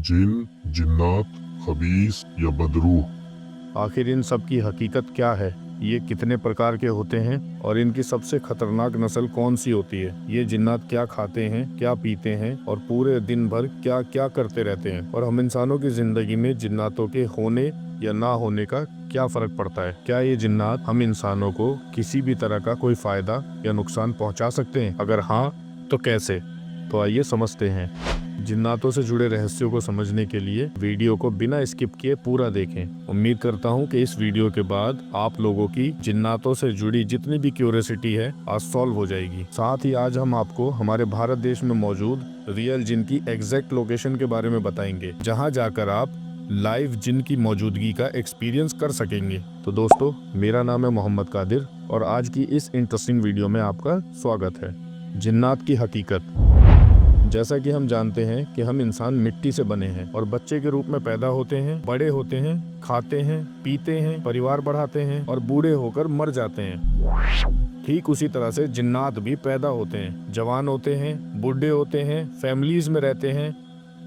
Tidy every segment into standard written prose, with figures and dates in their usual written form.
जिन, जिन्नात, खबीस या बदरूह। आखिर इन सब की हकीकत क्या है? ये कितने प्रकार के होते हैं और इनकी सबसे खतरनाक नस्ल कौन सी होती है? ये जिन्नात क्या खाते हैं, क्या पीते हैं और पूरे दिन भर क्या क्या करते रहते हैं? और हम इंसानों की जिंदगी में जिन्नातों के होने या ना होने का क्या फर्क पड़ता है? क्या ये जिन्नात हम इंसानों को किसी भी तरह का कोई फायदा या नुकसान पहुंचा सकते हैं? अगर हाँ, तो कैसे? तो आइए समझते हैं। जिन्नातों से जुड़े रहस्यों को समझने के लिए वीडियो को बिना स्किप किए पूरा देखें। उम्मीद करता हूं कि इस वीडियो के बाद आप लोगों की जिन्नातों से जुड़ी जितनी भी क्यूरियोसिटी है आज सॉल्व हो जाएगी। साथ ही आज हम आपको हमारे भारत देश में मौजूद रियल जिन की एग्जैक्ट लोकेशन के बारे में बताएंगे, जहां जाकर आप लाइव जिन की मौजूदगी का एक्सपीरियंस कर सकेंगे। तो दोस्तों, मेरा नाम है मोहम्मद कादिर और आज की इस इंटरेस्टिंग वीडियो में आपका स्वागत है। जिन्नात की हकीकत। जैसा कि हम जानते हैं कि हम इंसान मिट्टी से बने हैं और बच्चे के रूप में पैदा होते हैं, बड़े होते हैं, खाते हैं, पीते हैं, परिवार बढ़ाते हैं और बूढ़े होकर मर जाते हैं। ठीक उसी तरह से जिन्नात भी पैदा होते हैं, जवान होते हैं, बूढ़े होते हैं, फैमिलीज में रहते हैं,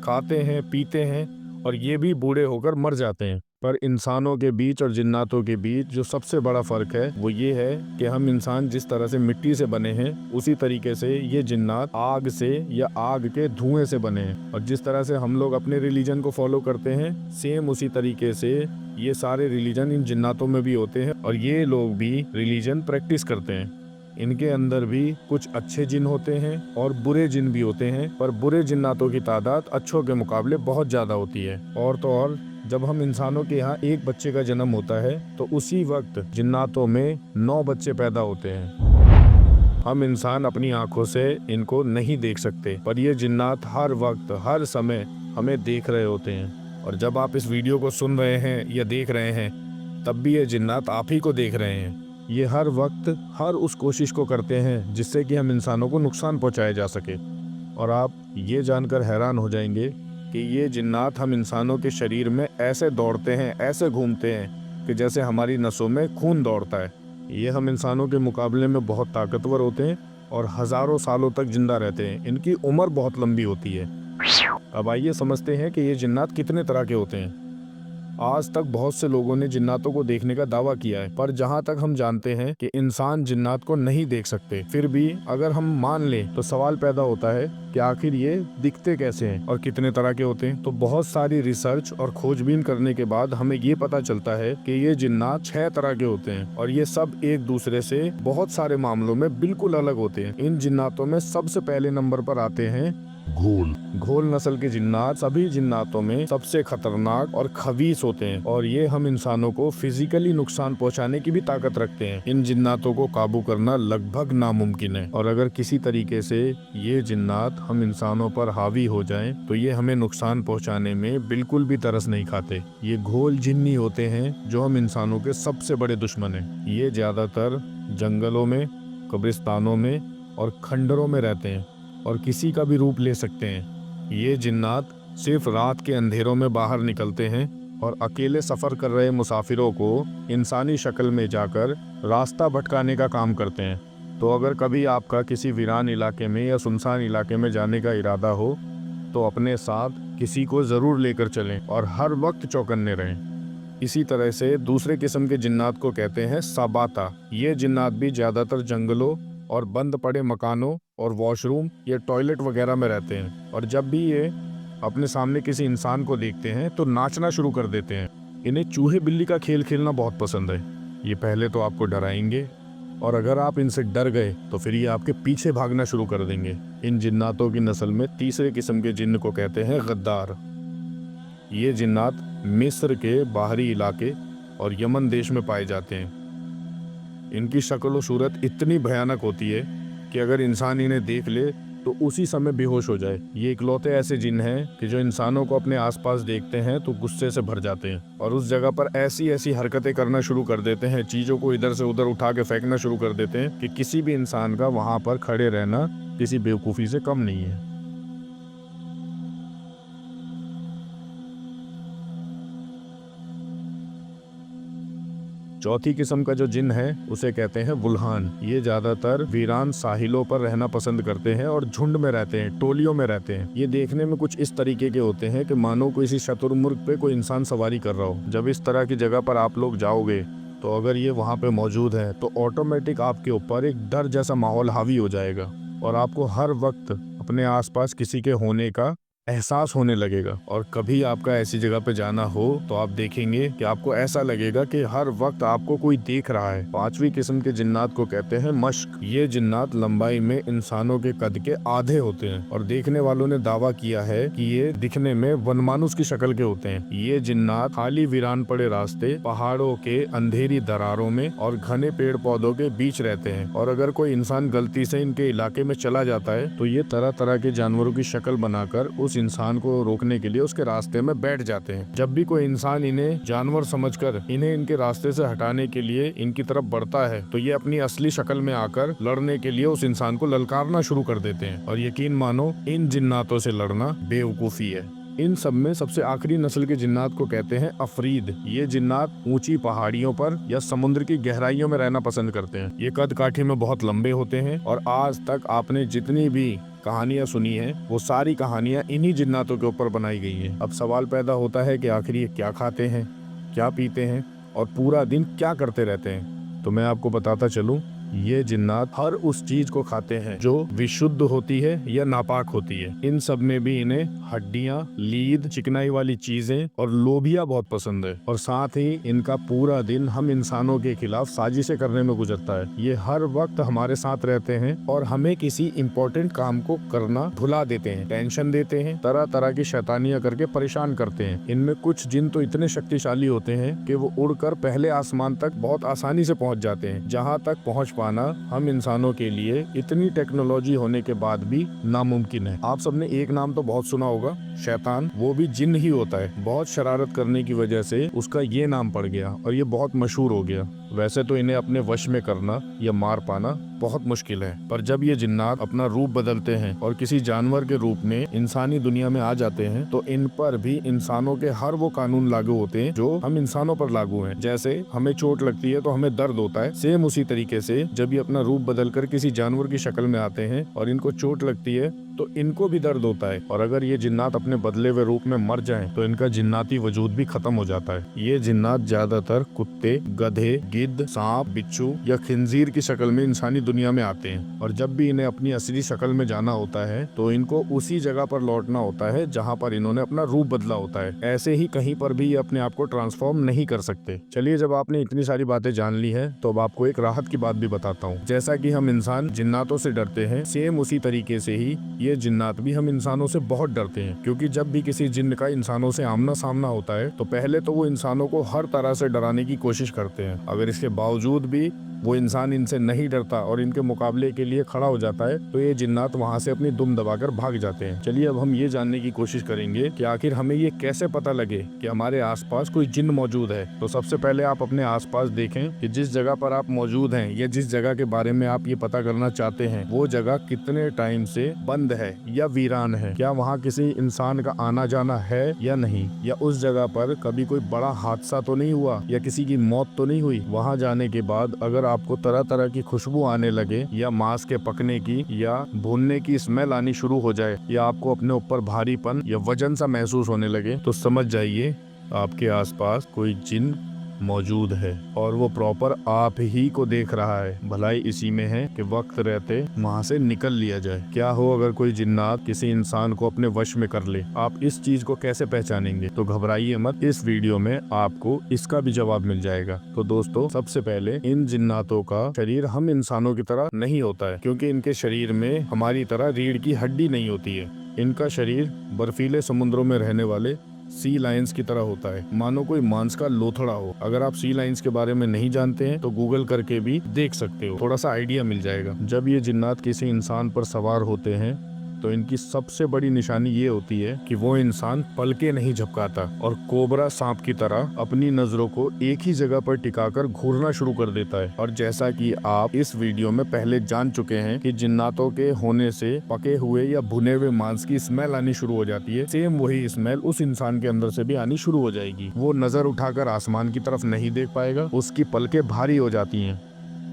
खाते हैं, पीते हैं और ये भी बूढ़े होकर मर जाते हैं। पर इंसानों के बीच और जिन्नातों के बीच जो सबसे बड़ा फर्क है वो ये है कि हम इंसान जिस तरह से मिट्टी से बने हैं, उसी तरीके से ये जिन्नात आग से या आग के धुएं से बने हैं। और जिस तरह से हम लोग अपने रिलीजन को फॉलो करते हैं, सेम उसी तरीके से ये सारे रिलीजन इन जिन्नातों में भी होते हैं और ये लोग भी रिलीजन प्रैक्टिस करते हैं। इनके अंदर भी कुछ अच्छे जिन होते हैं और बुरे जिन भी होते हैं, पर बुरे जिन्नातों की तादाद अच्छों के मुकाबले बहुत ज्यादा होती है। और तो और जब हम इंसानों के यहाँ एक बच्चे का जन्म होता है तो उसी वक्त जिन्नातों में 9 बच्चे पैदा होते हैं। हम इंसान अपनी आंखों से इनको नहीं देख सकते, पर ये जिन्नात हर वक्त हर समय हमें देख रहे होते हैं। और जब आप इस वीडियो को सुन रहे हैं या देख रहे हैं, तब भी ये जिन्नात आप ही को देख रहे हैं। ये हर वक्त हर उस कोशिश को करते हैं जिससे कि हम इंसानों को नुकसान पहुंचाया जा सके। और आप ये जानकर हैरान हो जाएंगे कि ये जिन्नात हम इंसानों के शरीर में ऐसे दौड़ते हैं, ऐसे घूमते हैं कि जैसे हमारी नसों में खून दौड़ता है। ये हम इंसानों के मुकाबले में बहुत ताकतवर होते हैं और हजारों सालों तक जिंदा रहते हैं। इनकी उम्र बहुत लंबी होती है। अब आइए समझते हैं कि ये जिन्नात कितने तरह के होते हैं। आज तक बहुत से लोगों ने जिन्नातों को देखने का दावा किया है, पर जहां तक हम जानते हैं कि इंसान जिन्नात को नहीं देख सकते। फिर भी अगर हम मान लें तो सवाल पैदा होता है कि आखिर ये दिखते कैसे हैं और कितने तरह के होते हैं। तो बहुत सारी रिसर्च और खोजबीन करने के बाद हमें ये पता चलता है कि ये जिन्नात 6 तरह के होते हैं और ये सब एक दूसरे से बहुत सारे मामलों में बिल्कुल अलग होते हैं। इन जिन्नातों में सबसे पहले नंबर पर आते हैं घोल। घोल नस्ल के जिन्नात सभी जिन्नातों में सबसे खतरनाक और खबीस होते हैं और ये हम इंसानों को फिजिकली नुकसान पहुंचाने की भी ताकत रखते हैं। इन जिन्नातों को काबू करना लगभग नामुमकिन है और अगर किसी तरीके से ये जिन्नात हम इंसानों पर हावी हो जाएं, तो ये हमें नुकसान पहुंचाने में बिल्कुल भी तरस नहीं खाते। ये घोल जिन्नी होते हैं जो हम इंसानों के सबसे बड़े दुश्मन हैं। ये ज्यादातर जंगलों में, कब्रिस्तानों में और खंडरों में रहते हैं और किसी का भी रूप ले सकते हैं। ये जिन्नात सिर्फ रात के अंधेरों में बाहर निकलते हैं और अकेले सफर कर रहे मुसाफिरों को इंसानी शक्ल में जाकर रास्ता भटकाने का काम करते हैं। तो अगर कभी आपका किसी वीरान इलाके में या सुनसान इलाके में जाने का इरादा हो तो अपने साथ किसी को जरूर लेकर चलें और हर वक्त चौकन्ने रहें। इसी तरह से दूसरे किस्म के जिन्नात को कहते हैं साबाता। ये जिन्नात भी ज्यादातर जंगलों और बंद पड़े मकानों और वॉशरूम या टॉयलेट वगैरह में रहते हैं और जब भी ये अपने सामने किसी इंसान को देखते हैं तो नाचना शुरू कर देते हैं। इन्हें चूहे बिल्ली का खेल खेलना बहुत पसंद है। ये पहले तो आपको डराएंगे और अगर आप इनसे डर गए तो फिर ये आपके पीछे भागना शुरू कर देंगे। इन जिन्नातों की नस्ल में तीसरे किस्म के जिन्न को कहते हैं गद्दार। ये जिन्नात मिस्र के बाहरी इलाके और यमन देश में पाए जाते हैं। इनकी शक्ल और सूरत इतनी भयानक होती है कि अगर इंसान इन्हें देख ले तो उसी समय बेहोश हो जाए। ये इकलौते ऐसे जिन हैं कि जो इंसानों को अपने आसपास देखते हैं तो गुस्से से भर जाते हैं और उस जगह पर ऐसी ऐसी हरकतें करना शुरू कर देते हैं, चीजों को इधर से उधर उठा के फेंकना शुरू कर देते हैं कि किसी भी इंसान का वहां पर खड़े रहना किसी बेवकूफ़ी से कम नहीं है। चौथी किस्म का जो जिन है उसे कहते हैं बुल्हान। ये ज्यादातर वीरान साहिलों पर रहना पसंद करते हैं और झुंड में रहते हैं, टोलियों में रहते हैं। ये देखने में कुछ इस तरीके के होते हैं कि मानो किसी शतुरमुर्ग पे कोई इंसान सवारी कर रहा हो। जब इस तरह की जगह पर आप लोग जाओगे तो अगर ये वहाँ पे मौजूद है तो ऑटोमेटिक आपके ऊपर एक डर जैसा माहौल हावी हो जाएगा और आपको हर वक्त अपने आसपास किसी के होने का एहसास होने लगेगा। और कभी आपका ऐसी जगह पे जाना हो तो आप देखेंगे कि आपको ऐसा लगेगा कि हर वक्त आपको कोई देख रहा है। पांचवी किस्म के जिन्नात को कहते हैं मश्क। ये जिन्नात लंबाई में इंसानों के कद के आधे होते हैं और देखने वालों ने दावा किया है कि ये दिखने में वनमानुष की शक्ल के होते हैं। ये जिन्नात खाली वीरान पड़े रास्ते, पहाड़ों के अंधेरी दरारों में और घने पेड़ पौधों के बीच रहते हैं और अगर कोई इंसान गलती से इनके इलाके में चला जाता है तो ये तरह तरह के जानवरों की शक्ल बनाकर उस इंसान को रोकने के लिए उसके रास्ते में बैठ जाते हैं। जब भी कोई इंसान इन्हें जानवर समझकर इन्हें इनके रास्ते से हटाने के लिए इनकी तरफ बढ़ता है तो ये अपनी असली शक्ल में आकर लड़ने के लिए उस इंसान को ललकारना शुरू कर देते हैं। और यकीन मानो इन जिन्नातों से लड़ना बेवकूफी है। इन सब में सबसे आखिरी नस्ल के जिन्नात को कहते हैं अफरीद। ये जिन्नात ऊंची पहाड़ियों पर या समुद्र की गहराइयों में रहना पसंद करते हैं। ये कद काठी में बहुत लंबे होते हैं और आज तक आपने जितनी भी कहानियां सुनी हैं वो सारी कहानियां इन्हीं जिन्नातों के ऊपर बनाई गई हैं। अब सवाल पैदा होता है कि आखिर ये क्या खाते हैं, क्या पीते हैं और पूरा दिन क्या करते रहते हैं। तो मैं आपको बताता चलूं, ये जिन्नात हर उस चीज को खाते हैं जो विशुद्ध होती है या नापाक होती है। इन सब में भी इन्हें हड्डियां, लीद, चिकनाई वाली चीजें और लोबिया बहुत पसंद है और साथ ही इनका पूरा दिन हम इंसानों के खिलाफ साजिशें करने में गुजरता है। ये हर वक्त हमारे साथ रहते हैं और हमें किसी इम्पोर्टेंट काम को करना भुला देते हैं, टेंशन देते हैं, तरह तरह की शैतानियां करके परेशान करते हैं। इनमें कुछ जिन तो इतने शक्तिशाली होते हैं कि वो उड़कर पहले आसमान तक बहुत आसानी से पहुंच जाते हैं, जहां तक पहुंच पाना हम इंसानों के लिए इतनी टेक्नोलॉजी होने के बाद भी नामुमकिन है। आप सबने एक नाम तो बहुत सुना होगा, शैतान। वो भी जिन ही होता है। बहुत शरारत करने की वजह से उसका ये नाम पड़ गया और ये बहुत मशहूर हो गया। वैसे तो इन्हें अपने वश में करना या मार पाना बहुत मुश्किल है, पर जब ये जिन्नात अपना रूप बदलते हैं और किसी जानवर के रूप में इंसानी दुनिया में आ जाते हैं तो इन पर भी इंसानों के हर वो कानून लागू होते हैं जो हम इंसानों पर लागू हैं। जैसे हमें चोट लगती है तो हमें दर्द होता है, सेम उसी तरीके से जब ये अपना रूप बदलकर किसी जानवर की शक्ल में आते हैं और इनको चोट लगती है तो इनको भी दर्द होता है। और अगर ये जिन्नात अपने बदले हुए रूप में मर जाएं तो इनका जिन्नाती वजूद भी खत्म हो जाता है। ये जिन्नात ज्यादातर कुत्ते, गधे, गिद्ध, सांप, बिच्छू या खिंजीर की शक्ल में इंसानी दुनिया में आते हैं और जब भी इन्हें अपनी असली शक्ल में जाना होता है तो इनको उसी जगह पर लौटना होता है जहाँ पर इन्होंने अपना रूप बदला होता है। ऐसे ही कहीं पर भी ये अपने आप को ट्रांसफॉर्म नहीं कर सकते। चलिए, जब आपने इतनी सारी बातें जान ली है तो अब आपको एक राहत की बात भी बताता हूँ। जैसा कि हम इंसान जिन्नातों से डरते हैं, सेम उसी तरीके से ही ये जिन्नात भी हम इंसानों से बहुत डरते हैं, क्योंकि जब भी किसी जिन्न का इंसानों से आमना सामना होता है तो पहले तो वो इंसानों को हर तरह से डराने की कोशिश करते हैं। अगर इसके बावजूद भी वो इंसान इनसे नहीं डरता और इनके मुकाबले के लिए खड़ा हो जाता है तो ये जिन्नात वहाँ से अपनी दुम दबाकर भाग जाते हैं। चलिए, अब हम ये जानने की कोशिश करेंगे कि आखिर हमें ये कैसे पता लगे कि हमारे आसपास कोई जिन्न मौजूद है। तो सबसे पहले आप अपने आसपास देखें कि जिस जगह पर आप मौजूद हैं या जिस जगह के बारे में आप ये पता करना चाहते हैं वो जगह कितने टाइम से बंद है या वीरान है। क्या वहाँ किसी इंसान का आना जाना है या नहीं, या उस जगह पर कभी कोई बड़ा हादसा तो नहीं हुआ या किसी की मौत तो नहीं हुई। वहाँ जाने के बाद अगर आपको तरह तरह की खुशबू आने लगे या मांस के पकने की या भूनने की स्मेल आनी शुरू हो जाए या आपको अपने ऊपर भारीपन या वजन सा महसूस होने लगे तो समझ जाइए आपके आसपास कोई जिन्न मौजूद है और वो प्रॉपर आप ही को देख रहा है। भलाई इसी में है कि वक्त रहते वहाँ से निकल लिया जाए। क्या हो अगर कोई जिन्नात किसी इंसान को अपने वश में कर ले, आप इस चीज को कैसे पहचानेंगे? तो घबराइए मत, इस वीडियो में आपको इसका भी जवाब मिल जाएगा। तो दोस्तों, सबसे पहले इन जिन्नातों का शरीर हम इंसानों की तरह नहीं होता है, क्योंकि इनके शरीर में हमारी तरह रीढ़ की हड्डी नहीं होती है। इनका शरीर बर्फीले समुद्रों में रहने वाले सी लायंस की तरह होता है, मानो कोई मांस का लोथड़ा हो। अगर आप सी लायंस के बारे में नहीं जानते हैं तो गूगल करके भी देख सकते हो, थोड़ा सा आइडिया मिल जाएगा। जब ये जिन्नात किसी इंसान पर सवार होते हैं तो तो इनकी सबसे बड़ी निशानी ये होती है कि वो इंसान पलके नहीं झपकाता और कोबरा सांप की तरह अपनी नजरों को एक ही जगह पर टिकाकर घूरना शुरू कर देता है। और जैसा कि आप इस वीडियो में पहले जान चुके हैं कि जिन्नातों के होने से पके हुए या भुने हुए मांस की स्मेल आनी शुरू हो जाती है, सेम वही स्मेल उस इंसान के अंदर से भी आनी शुरू हो जाएगी। वो नजर उठाकर आसमान की तरफ नहीं देख पाएगा, उसकी पलकें भारी हो जाती हैं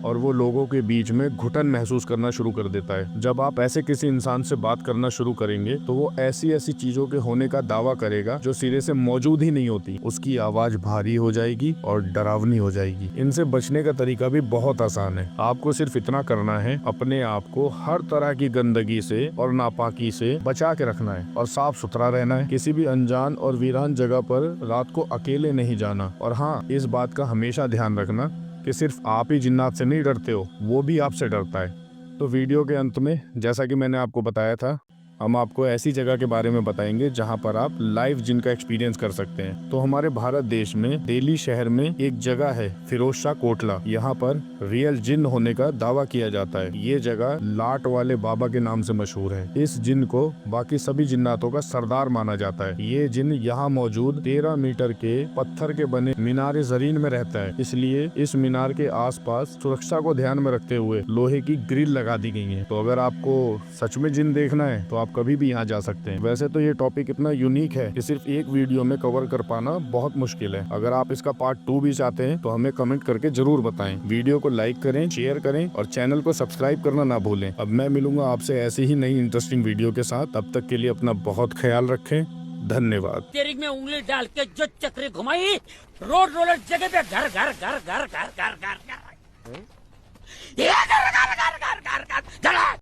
और वो लोगों के बीच में घुटन महसूस करना शुरू कर देता है। जब आप ऐसे किसी इंसान से बात करना शुरू करेंगे तो वो ऐसी ऐसी चीजों के होने का दावा करेगा जो सिरे से मौजूद ही नहीं होती। उसकी आवाज भारी हो जाएगी और डरावनी हो जाएगी। इनसे बचने का तरीका भी बहुत आसान है। आपको सिर्फ इतना करना है, अपने आप को हर तरह की गंदगी से और नापाकी से बचा के रखना है और साफ सुथरा रहना है। किसी भी अनजान और वीरान जगह पर रात को अकेले नहीं जाना। और हाँ, इस बात का हमेशा ध्यान रखना कि सिर्फ आप ही जिन्नात से नहीं डरते हो, वो भी आपसे डरता है। तो वीडियो के अंत में जैसा कि मैंने आपको बताया था, हम आपको ऐसी जगह के बारे में बताएंगे जहां पर आप लाइव जिन का एक्सपीरियंस कर सकते हैं। तो हमारे भारत देश में दिल्ली शहर में एक जगह है फिरोज शाह कोटला। यहाँ पर रियल जिन होने का दावा किया जाता है। ये जगह लाट वाले बाबा के नाम से मशहूर है। इस जिन को बाकी सभी जिन्नातों का सरदार माना जाता है। ये जिन यहाँ मौजूद 13 मीटर के पत्थर के बने मीनार जरीन में रहता है, इसलिए इस मीनार के आसपास सुरक्षा को ध्यान में रखते हुए लोहे की ग्रिल लगा दी गई है। तो अगर आपको सच में जिन देखना है तो आप कभी भी यहाँ जा सकते हैं। वैसे तो ये टॉपिक इतना यूनिक है कि सिर्फ एक वीडियो में कवर कर पाना बहुत मुश्किल है। अगर आप इसका पार्ट 2 भी चाहते हैं तो हमें कमेंट करके जरूर बताएं। वीडियो को लाइक करें, शेयर करें और चैनल को सब्सक्राइब करना ना भूलें। अब मैं मिलूंगा आपसे ऐसी ही नई इंटरेस्टिंग वीडियो के साथ। तब तक के लिए अपना बहुत ख्याल रखें। धन्यवाद। स्टीयरिंग में उंगली डाल के जो चक्री घुमाई, रोड रोलर जगह पे घर घर घर घर घर घर घर घर घर